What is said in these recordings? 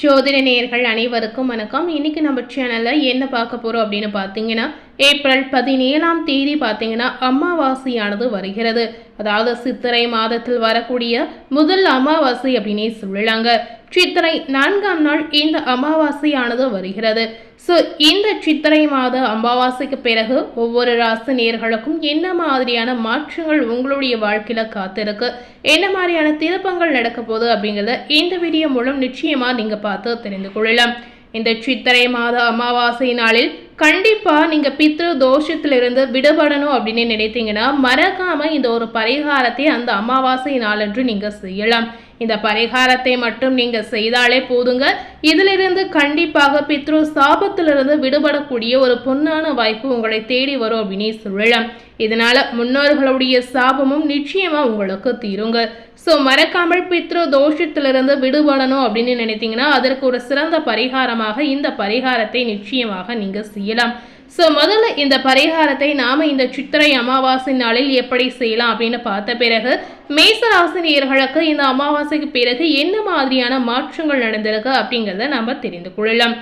ஜோதிட நேயர்கள் அனைவருக்கும் வணக்கம். இன்னைக்கு நம்ம சேனல்ல என்ன பார்க்க போறோம் அப்படின்னு பார்த்தீங்கன்னா, ஏப்ரல் 17ஆம் தேதி பார்த்தீங்கன்னா அமாவாசையானது வருகிறது. அதாவது சித்திரை மாதத்தில் வரக்கூடிய முதல் அமாவாசை அப்படின்னே சொல்லலாங்க. சித்திரை 4ஆம் நாள் இந்த அமாவாசையானது வருகிறது. ஸோ இந்த சித்திரை மாத அமாவாசைக்கு பிறகு ஒவ்வொரு ராசி நேயர்களுக்கும் என்ன மாதிரியான மாற்றங்கள் உங்களுடைய வாழ்க்கையில காத்திருக்கு, என்ன மாதிரியான திருப்பங்கள் நடக்க போகுது அப்படிங்கிறத இந்த வீடியோ மூலம் நிச்சயமா நீங்க பார்த்து தெரிந்து கொள்ளலாம். இந்த சித்திரை மாத அமாவாசை நாளில் கண்டிப்பா நீங்க பித்ரு தோஷத்திலிருந்து விடுபடணும் அப்படின்னு நினைத்தீங்கன்னா மறக்காம இந்த ஒரு பரிகாரத்தை அந்த அமாவாசை நாளன்று நீங்க செய்யலாம். இந்த பரிகாரத்தை மட்டும் நீங்க செய்தாலே போதுங்க. இதிலிருந்து கண்டிப்பாக பித்ரு சாபத்திலிருந்து விடுபடக்கூடிய ஒரு பொன்னான வாய்ப்பு உங்களை தேடி வரும் அப்படின்னு சொல்லலாம். இதனால முன்னோர்களுடைய சாபமும் நிச்சயமா உங்களுக்கு தீருங்க. ஸோ மறக்காமல் பித்ரு தோஷத்திலிருந்து விடுபடணும் அப்படின்னு நினைத்தீங்கன்னா அதற்கு ஒரு சிறந்த பரிகாரமாக இந்த பரிகாரத்தை நிச்சயமாக நீங்க செய்யலாம். ஸோ முதல்ல இந்த பரிகாரத்தை நாம இந்த சித்திரை அமாவாசை நாளில் எப்படி செய்யலாம் அப்படின்னு பார்த்த பிறகு மேசராசினியர்களுக்கு இந்த அமாவாசைக்கு பிறகு என்ன மாதிரியான மாற்றங்கள் நடந்திருக்கு அப்படிங்கிறத நம்ம தெரிந்து கொள்ளலாம்.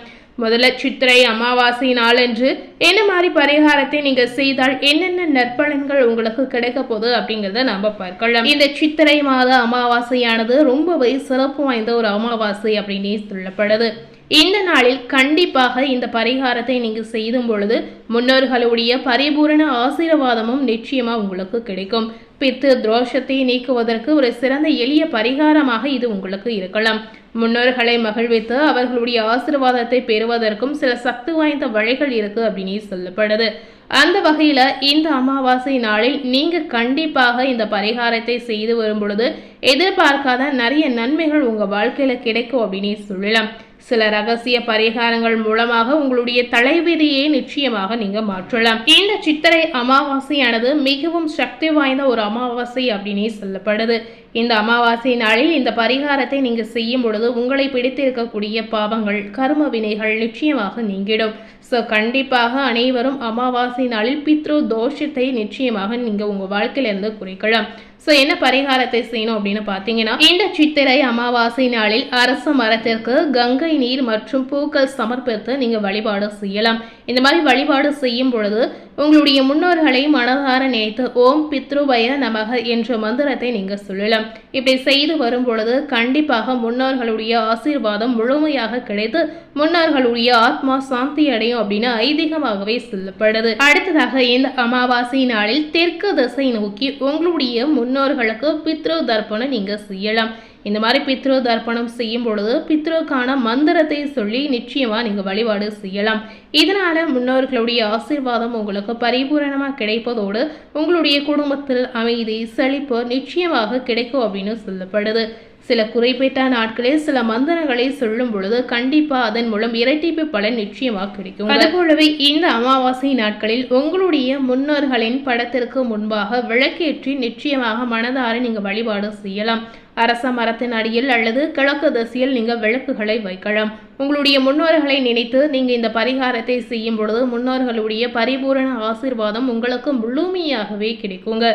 முதல்ல சித்திரை அமாவாசை நாளன்று என்ன மாதிரி பரிகாரத்தை நீங்க செய்தால் என்னென்ன நற்பலன்கள் உங்களுக்கு கிடைக்க போகுது அப்படிங்கிறத நம்ம பார்க்கலாம். இந்த சித்திரை மாத அமாவாசையானது ரொம்பவே சிறப்பு வாய்ந்த ஒரு அமாவாசை அப்படின்னு சொல்லப்படுது. இந்த நாளில் கண்டிப்பாக இந்த பரிகாரத்தை நீங்க செய்யும் பொழுது முன்னோர்களுடைய பரிபூரண ஆசீர்வாதமும் நிச்சயமா உங்களுக்கு கிடைக்கும். பித்து தோஷத்தை நீக்குவதற்கு ஒரு சிறந்த எளிய பரிகாரமாக இது உங்களுக்கு இருக்கலாம். முன்னோர்களை மகிழ்வித்து அவர்களுடைய ஆசீர்வாதத்தை பெறுவதற்கும் சில சக்தி வாய்ந்த வழிகள் இருக்கு அப்படின்னு சொல்லப்படுது. அந்த வகையில இந்த அமாவாசை நாளில் நீங்க கண்டிப்பாக இந்த பரிகாரத்தை செய்து வரும் பொழுது எதிர்பார்க்காத நிறைய நன்மைகள் உங்க வாழ்க்கையில கிடைக்கும் அப்படின்னு சொல்லலாம். சில ரகசிய பரிகாரங்கள் மூலமாக உங்களுடைய தலைவிதியை நிச்சயமாக நீங்க மாற்றலாம். இந்த சித்திரை அமாவாசையானது மிகவும் சக்தி வாய்ந்த ஒரு அமாவாசை அப்படின்னு சொல்லப்படுது. இந்த அமாவாசை நாளில் இந்த பரிகாரத்தை நீங்க செய்யும் பொழுது உங்களை பிடித்திருக்கக்கூடிய பாவங்கள் கர்ம வினைகள் நிச்சயமாக நீங்கிடும். ஸோ கண்டிப்பாக அனைவரும் அமாவாசை நாளில் பித்ரு தோஷத்தை நிச்சயமாக நீங்க உங்க வாழ்க்கையிலிருந்து குறைக்கலாம். ஸோ என்ன பரிகாரத்தை செய்யணும் அப்படின்னு பார்த்தீங்கன்னா, இந்த சித்திரை அமாவாசை நாளில் அரச மரத்திற்கு கங்கை நீர் மற்றும் பூக்கள் சமர்ப்பித்து நீங்க வழிபாடு செய்யலாம். இந்த மாதிரி வழிபாடு செய்யும் பொழுது உங்களுடைய முன்னோர்களை மனதார நினைத்து ஓம் பித்ருபய நமக என்ற மந்திரத்தை நீங்க சொல்லலாம். இப்படி செய்து வரும் பொழுது கண்டிப்பாக முன்னோர்களுடைய ஆசீர்வாதம் முழுமையாக கிடைத்து முன்னோர்களுடைய ஆத்மா சாந்தி அடையும் அப்படின்னு ஐதீகமாகவே சொல்லப்படுது. அடுத்ததாக இந்த அமாவாசை நாளில் தெற்கு திசை நோக்கி உங்களுடைய முன்னோர்களுக்கு பித்ரு தர்ப்பணம் நீங்க செய்யலாம். இந்த மாதிரி பித்ரு தர்ப்பணம் செய்யும் பொழுது பித்ருக்கான மந்திரத்தை சொல்லி நிச்சயமா நீங்க வழிபாடு செய்யலாம். இதனால முன்னோர்களுடைய ஆசீர்வாதம் உங்களுக்கு பரிபூரணமா கிடைப்பதோடு உங்களுடைய குடும்பத்தில் அமைதி செழிப்பு நிச்சயமாக கிடைக்கும் அப்படின்னு சொல்லப்படுது. சில குறிப்பிட்ட நாட்களில் சில மந்திரங்களை சொல்லும் பொழுது கண்டிப்பா அதன் மூலம் இரட்டிப்பு பலன் நிச்சயமாக கிடைக்கும். அதுபோலவே இந்த அமாவாசை நாட்களில் உங்களுடைய முன்னோர்களின் படத்திற்கு முன்பாக விளக்கேற்றி நிச்சயமாக மனதார நீங்க வழிபாடு செய்யலாம். அரச மரத்தின் அடியில் அல்லது கிழக்கு திசையில் நீங்க விளக்குகளை வைக்கலாம். உங்களுடைய முன்னோர்களை நினைத்து நீங்க இந்த பரிகாரத்தை செய்யும் பொழுது முன்னோர்களுடைய பரிபூரண ஆசீர்வாதம் உங்களுக்கு முழுமையாகவே கிடைக்குங்க.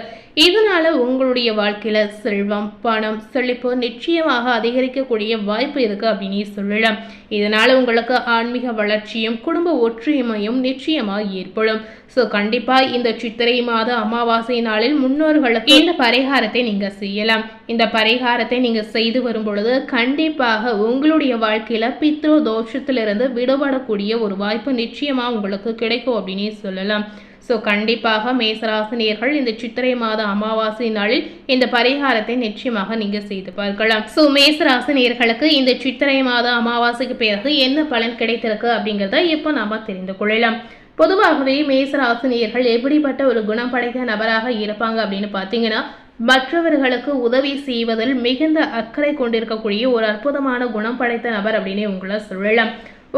இதனால உங்களுடைய வாழ்க்கையில செல்வம் பணம் செழிப்பு நிச்சயமாக அதிகரிக்கக்கூடிய வாய்ப்பு இருக்கு அப்படின்னு சொல்லலாம். இதனால உங்களுக்கு ஆன்மீக வளர்ச்சியும் குடும்ப ஒற்றுமையும் நிச்சயமாக ஏற்படும். ஸோ கண்டிப்பா இந்த சித்திரை மாத அமாவாசை நாளில் முன்னோர்களுக்கு இந்த பரிகாரத்தை நீங்க செய்யலாம். இந்த பரிகாரத்தை நீங்க செய்து வரும் பொழுது கண்டிப்பாக உங்களுடைய வாழ்க்கையில பித்ரு தோஷத்திலிருந்து விடுபடக்கூடிய ஒரு வாய்ப்பு நிச்சயமா உங்களுக்கு கிடைக்கும் அப்படின்னு சொல்லலாம். ஸோ கண்டிப்பாக மேசராசினியர்கள் இந்த சித்திரை மாத அமாவாசை நாளில் இந்த பரிகாரத்தை நிச்சயமாக நீங்க செய்து பார்க்கலாம். ஸோ மேசராசினியர்களுக்கு இந்த சித்திரை மாத அமாவாசைக்கு பிறகு என்ன பலன் கிடைத்திருக்கு அப்படிங்கிறத இப்போ நாம தெரிந்து கொள்ளலாம். பொதுவாகவே மேசராசினியர்கள் எப்படிப்பட்ட ஒரு குணம் படைத்த நபராக இருப்பாங்க அப்படின்னு பார்த்தீங்கன்னா, மற்றவர்களுக்கு உதவி செய்வதில் மிகுந்த அக்கறை கொண்டிருக்கக்கூடிய ஒரு அற்புதமான குணம் படைத்த நபர் அப்படின்னு உங்களை சொல்லலாம்.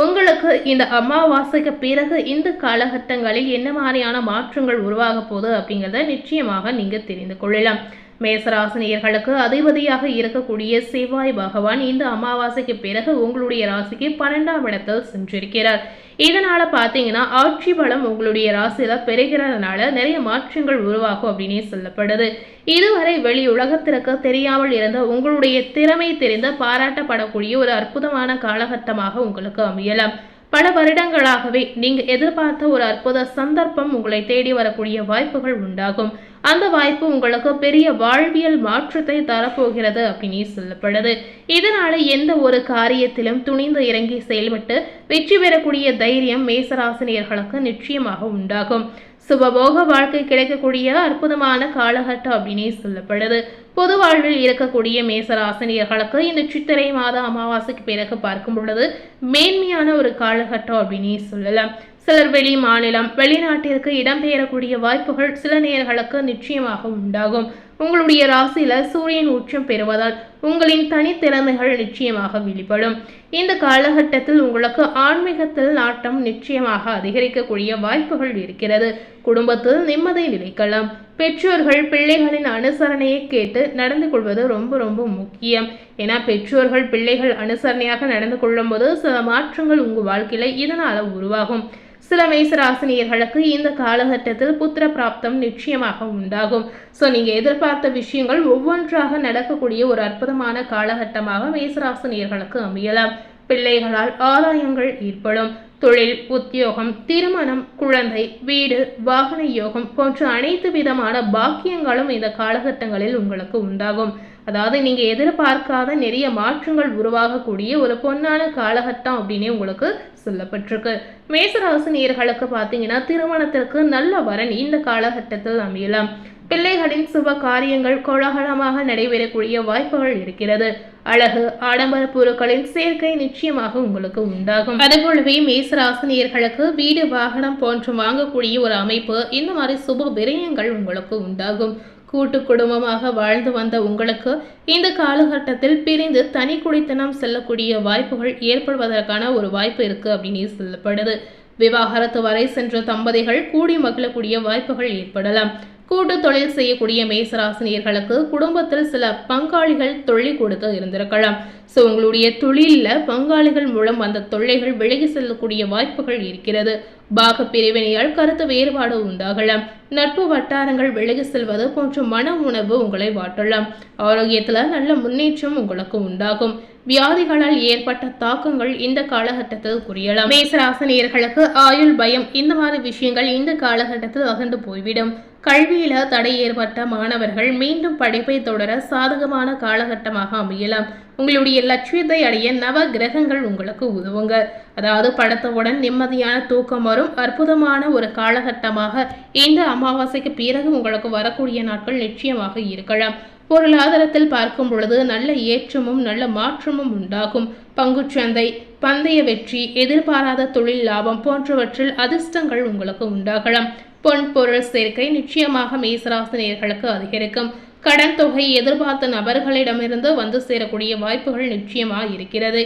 உங்களுக்கு இந்த அமாவாசைக்கு பிறகு இந்த காலகட்டங்களில் என்ன மாதிரியான மாற்றங்கள் உருவாக போகுது அப்படிங்கிறத நிச்சயமாக நீங்க தெரிந்து கொள்ளலாம். மேசராசினியர்களுக்கு அதிபதியாக இருக்கக்கூடிய செவ்வாய் பகவான் இந்த அமாவாசைக்கு பிறகு உங்களுடைய ராசிக்கு 12ஆம் இடத்தில் சென்றிருக்கிறார். இதனால பாத்தீங்கன்னா ஆட்சி பலம் உங்களுடைய ராசியில பெறுகிறதுனால நிறைய மாற்றங்கள் உருவாகும் அப்படின்னே சொல்லப்படுது. இதுவரை வெளி உலகத்திற்கு தெரியாமல் இருந்த உங்களுடைய திறமை தெரிந்த பாராட்டப்படக்கூடிய ஒரு அற்புதமான காலகட்டமாக உங்களுக்கு அமையலாம். பல வருடங்களாகவே நீங்க எதிர்பார்த்த ஒரு அற்புத சந்தர்ப்பம் உங்களை தேடி வரக்கூடிய வாய்ப்புகள் உண்டாகும். அந்த வாய்ப்பு உங்களுக்கு பெரிய வாழ்வியல் மாற்றத்தை தரப்போகிறது அப்படின்னு சொல்லப்படுது. இதனால எந்த ஒரு காரியத்திலும் துணிந்து இறங்கி செயல்பட்டு வெற்றி பெறக்கூடிய தைரியம் மேசராசினியர்களுக்கு நிச்சயமாக உண்டாகும். சுபபோக வாழ்க்கை கிடைக்கக்கூடிய அற்புதமான காலகட்டம் அப்படின்னே சொல்லப்படுது. பொது வாழ்வில் இருக்கக்கூடிய மேசராசினியர்களுக்கு இந்த சித்திரை மாத அமாவாசைக்கு பிறகு பார்க்கும் பொழுது மேன்மையான ஒரு காலகட்டம் அப்படின்னே சொல்லலாம். சிலர் வெளி மாநிலம் வெளிநாட்டிற்கு இடம்பெயரக்கூடிய வாய்ப்புகள் சில நேர்களுக்கு நிச்சயமாக உண்டாகும். உங்களுடைய ராசியில சூரியன் உச்சம் பெறுவதால் உங்களின் தனித்திறமைகள் நிச்சயமாக வெளிப்படும். இந்த காலகட்டத்தில் உங்களுக்கு ஆன்மீகத்தில் நாட்டம் நிச்சயமாக அதிகரிக்கக்கூடிய வாய்ப்புகள் இருக்கிறது. குடும்பத்தில் நிம்மதி நிலைக்கலாம். பெற்றோர்கள் பிள்ளைகளின் அனுசரணையை கேட்டு நடந்து கொள்வது ரொம்ப ரொம்ப முக்கியம். ஏன்னா பெற்றோர்கள் பிள்ளைகள் அனுசரணையாக நடந்து கொள்ளும் போது சில மாற்றங்கள் உங்க வாழ்க்கையில இதனால உருவாகும். சில மேசராசினியர்களுக்கு இந்த காலகட்டத்தில் புத்திர பிராப்தம் நிச்சயமாக உண்டாகும். ஸோ நீங்க எதிர்பார்த்த விஷயங்கள் ஒவ்வொன்றாக நடக்கக்கூடிய ஒரு அற்புதமான காலகட்டமாக மேசராசினியர்களுக்கு அமையலாம். பிள்ளைகளால் ஆதாயங்கள் ஏற்படும். தொழில், உத்தியோகம், திருமணம், குழந்தை, வீடு, வாகன யோகம் போன்ற அனைத்து விதமான பாக்கியங்களும் இந்த காலகட்டங்களில் உங்களுக்கு உண்டாகும். அதாவது நீங்க எதிர்பார்க்காத நிறைய மாற்றங்கள் உருவாகக்கூடிய ஒரு பொன்னான காலகட்டம் அப்படின்னு உங்களுக்கு சொல்லப்பட்டிருக்கு. மேசராசினியர்களுக்கு பார்த்தீங்கன்னா திருமணத்திற்கு நல்ல வரன் இந்த காலகட்டத்தில் அமையலாம். பிள்ளைகளின் சுப காரியங்கள் கோலாகலமாக நடைபெறக்கூடிய வாய்ப்புகள் இருக்கிறது. அழகு, ஆடம்பர பொருட்களின் சேர்க்கை நிச்சயமாக உங்களுக்கு உண்டாகும். அதுபோலவே மேசராசினியர்களுக்கு வீடு, வாகனம் போன்று வாங்கக்கூடிய ஒரு அமைப்பு, இந்த மாதிரி சுப விரயங்கள் உங்களுக்கு உண்டாகும். கூட்டு குடும்பமாக வாழ்ந்து வந்த உங்களுக்கு இந்த காலகட்டத்தில் பிரிந்து தனி குடித்தனம் செல்லக்கூடிய வாய்ப்புகள் ஏற்படுவதற்கான ஒரு வாய்ப்பு இருக்கு அப்படின்னு சொல்லப்படுது. விவாகரத்து வரை சென்ற தம்பதிகள் கூடி மகிழக்கூடிய வாய்ப்புகள் ஏற்படலாம். கூட்டு தொழில் செய்யக்கூடிய மேசராசினியர்களுக்கு குடும்பத்தில் சில பங்காளிகள் தொல்லை கொடுத்து இருந்திருக்கலாம். ஸோ உங்களுடைய தொழிலில் பங்காளிகள் மூலம் அந்த தொல்லைகள் விலகி செல்லக்கூடிய வாய்ப்புகள் இருக்கிறது. பாக பிரிவினையால் கருத்து வேறுபாடு உண்டாகலாம். நட்பு வட்டாரங்கள் விலகி செல்வது போன்ற மன உணர்வு உங்களை வாட்டலாம். ஆரோக்கியத்துல நல்ல முன்னேற்றம் உங்களுக்கு உண்டாகும். வியாதிகளால் ஏற்பட்ட தாக்கங்கள் இந்த காலகட்டத்தில் குறையலாம். மேசராசினியர்களுக்கு ஆயுள் பயம் இந்த மாதிரி விஷயங்கள் இந்த காலகட்டத்தில் அகன்று போய்விடும். கல்வியில தடை ஏற்பட்ட மாணவர்கள் மீண்டும் படிப்பை தொடர சாதகமான காலகட்டமாக அமையலாம். உங்களுடைய லட்சியத்தை அடைய நவ கிரகங்கள் உங்களுக்கு உதவுங்க. அதாவது படத்தவுடன் நிம்மதியான தூக்கம் வரும் அற்புதமான ஒரு காலகட்டமாக இந்த அமாவாசைக்கு பிறகு உங்களுக்கு வரக்கூடிய நாட்கள் நிச்சயமாக இருக்கலாம். பொருளாதாரத்தில் பார்க்கும் பொழுது நல்ல ஏற்றமும் நல்ல மாற்றமும் உண்டாகும். பங்குச்சந்தை, பந்தய வெற்றி, எதிர்பாராத தொழில் லாபம் போன்றவற்றில் அதிர்ஷ்டங்கள் உங்களுக்கு உண்டாகலாம். பொன் பொருள் சேர்க்கை நிச்சயமாக மேசராசினியர்களுக்கு அதிகரிக்கும். கடன் தொகை எதிர்பார்த்த நபர்களிடமிருந்து வந்து சேரக்கூடிய வாய்ப்புகள் நிச்சயமா இருக்கிறது.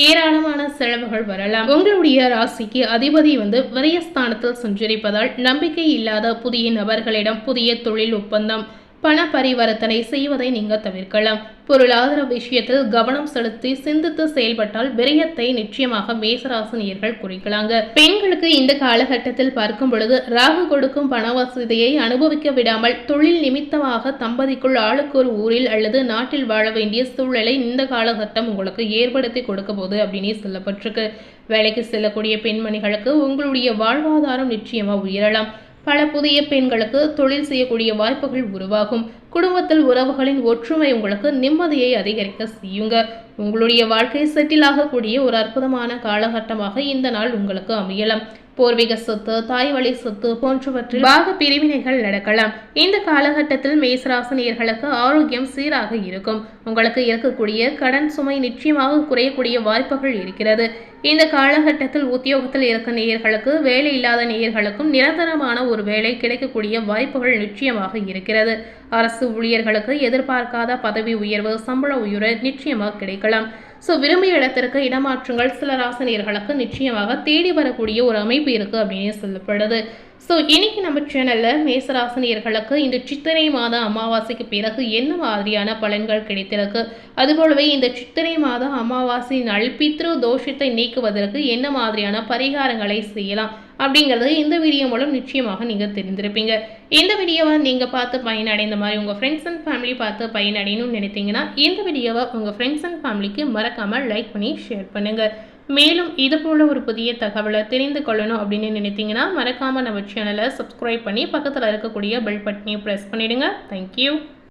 ஏராளமான செலவுகள் வரலாம். உங்களுடைய ராசிக்கு அதிபதி விரயஸ்தானத்தில் சஞ்சரிப்பதால் நம்பிக்கை இல்லாத புதிய நபர்களிடம் புதிய தொழில் ஒப்பந்தம், பண பரிவர்த்தனை செய்வதை நீங்க தவிர்க்கலாம். பொருளாதார விஷயத்தில் கவனம் செலுத்தி சிந்தித்து செயல்பட்டால் விரயத்தை நிச்சயமாக மேசராசினியர்கள் குறிக்கலாங்க. பெண்களுக்கு இந்த காலகட்டத்தில் பார்க்கும் பொழுது ராகு கொடுக்கும் பண வசதியை அனுபவிக்க விடாமல் தொழில் நிமித்தமாக தம்பதிக்குள் ஆளுக்கு ஒரு ஊரில் அல்லது நாட்டில் வாழ வேண்டிய சூழலை இந்த காலகட்டம் உங்களுக்கு ஏற்படுத்தி கொடுக்க போகுது அப்படின்னு சொல்லப்பட்டிருக்கு. வேலைக்கு செல்லக்கூடிய பெண்மணிகளுக்கு உங்களுடைய வாழ்வாதாரம் நிச்சயமா உயரலாம். பல புதிய பெண்களுக்கு தொழில் செய்யக்கூடிய வாய்ப்புகள் உருவாகும். குடும்பத்தில் உறவுகளின் ஒற்றுமை உங்களுக்கு நிம்மதியை அதிகரிக்க செய்யுங்க. உங்களுடைய வாழ்க்கை செட்டில் ஆகக்கூடிய ஒரு அற்புதமான காலகட்டமாக இந்த நாள் உங்களுக்கு அமையலாம். பூர்வீக சொத்து, தாய் வழி சொத்து போன்றவற்றில் பாக பிரிவினைகள் நடக்கலாம். இந்த காலகட்டத்தில் மேசராசினியர்களுக்கு ஆரோக்கியம் சீராக இருக்கும். உங்களுக்கு இருக்கக்கூடிய கடன் சுமை நிச்சயமாக குறையக்கூடிய வாய்ப்புகள் இருக்கிறது. இந்த காலகட்டத்தில் உத்தியோகத்தில் இருக்க நேயர்களுக்கு, வேலை இல்லாத நேயர்களுக்கும் நிரந்தரமான ஒரு வேலை கிடைக்கக்கூடிய வாய்ப்புகள் நிச்சயமாக இருக்கிறது. அரசு ஊழியர்களுக்கு எதிர்பார்க்காத பதவி உயர்வு, சம்பள உயர்வு நிச்சயமாக கிடைக்கலாம். ஸோ விரும்பிய இடத்திற்கு இடமாற்றங்கள் சில ராசினியர்களுக்கு நிச்சயமாக தேடி வரக்கூடிய ஒரு அமைப்பு இருக்குது அப்படின்னு சொல்லப்படுது. ஸோ இன்னைக்கு நம்ம சேனலில் மேசராசினியர்களுக்கு இந்த சித்திரை மாத அமாவாசைக்கு பிறகு என்ன மாதிரியான பலன்கள் கிடைத்திருக்கு, அதுபோலவே இந்த சித்திரை மாத அமாவாசை நாள் பித்ரு தோஷத்தை நீக்குவதற்கு என்ன மாதிரியான பரிகாரங்களை செய்யலாம் அப்படிங்கிறது இந்த வீடியோ மூலம் நிச்சயமாக நீங்கள் தெரிந்திருப்பீங்க. இந்த வீடியோவை நீங்கள் பார்த்து பயனடைந்த மாதிரி உங்கள் ஃப்ரெண்ட்ஸ் அண்ட் ஃபேமிலி பார்த்து பயனடையணும்னு நினைத்தீங்கன்னா இந்த வீடியோவை உங்கள் ஃப்ரெண்ட்ஸ் அண்ட் ஃபேமிலிக்கு மறக்காமல் லைக் பண்ணி ஷேர் பண்ணுங்கள். மேலும் இது போல ஒரு புதிய தகவலை தெரிந்து கொள்ளணும் அப்படின்னு நினைத்தீங்கன்னா மறக்காமல் நம்ம சேனலை சப்ஸ்கிரைப் பண்ணி பக்கத்தில் இருக்கக்கூடிய பெல் பட்டனையும் ப்ரெஸ் பண்ணிடுங்க. தேங்க்யூ.